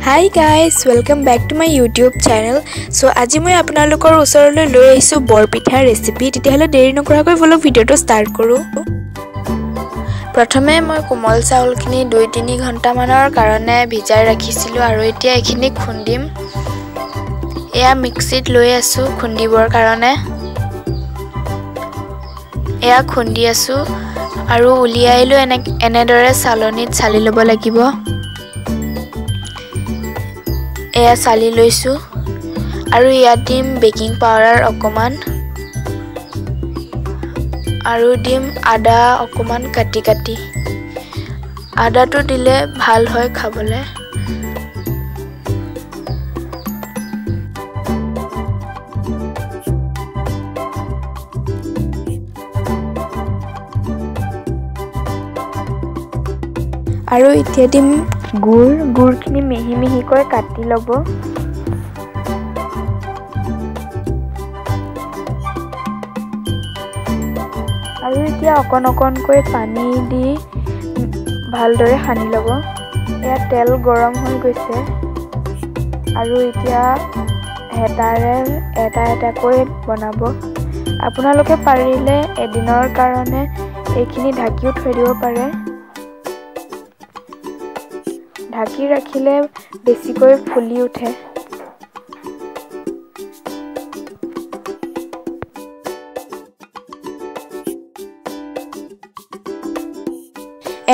Hi guys, welcome back to my YouTube channel. So আজি মই আপোনালোকৰ ওচৰলৈ লৈ আহিছো বৰপিঠা ৰেচিপি। তেতিয়াহলে দেৰি নকৰাকৈ বলক ভিডিওটো ষ্টাৰ্ট কৰো। প্ৰথমে মই কোমল চাউলখিনি 2-3 ঘণ্টা মানৰ কাৰণে ভিজাই ৰাখিছিলো আৰু এতিয়া এখিনি খুন্দিম। এয়া মিক্সিত লৈ আছো খুন্দিবৰ কাৰণে। এয়া খুন্দি আছো আৰু উলিয়াইলো এনেদৰে চালনিত চালি ল'ব লাগিব। এয়া চালি লৈছো আৰু ইয়াত দিম বেকিং পাউডাৰ অকমান আৰু দিম আদা অকমান কাটি আদাটো দিলে ভাল হয় খাবলে। আৰু এতিয়া দিম গুড়খিনি মিহি কাটি ল'ব। আৰু এতিয়া অকণকৈ পানী দি ভালদৰে সানি ল'ব। এয়া তেল গৰম হৈ গৈছে আৰু এতিয়া হেতাৰে এটাকৈ বনাব। আপোনালোকে পাৰিলে এদিনৰ কাৰণে এইখিনি ঢাকিও থৈ দিব পাৰে। ঢাকি ৰাখিলে বেছিকৈ ফুলি উঠে।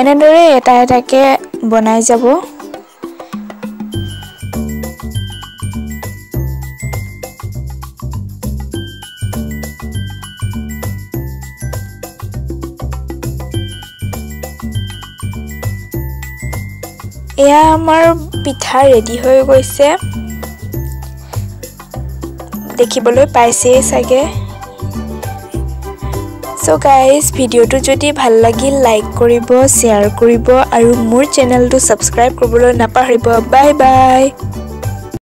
এনেদৰে এটাকে বনাই যাব। এয়া আমাৰ পিঠা ৰেডি হৈ গৈছে। দেখিবলৈ পাইছেই চাগে। সো গাইজ ভিডিওটো যদি ভাল লাগিল লাইক কৰিব, শ্বেয়াৰ কৰিব আৰু মোৰ চেনেলটো সাবস্ক্ৰাইব কৰিবলৈ নাপাহৰিব। Bye bye.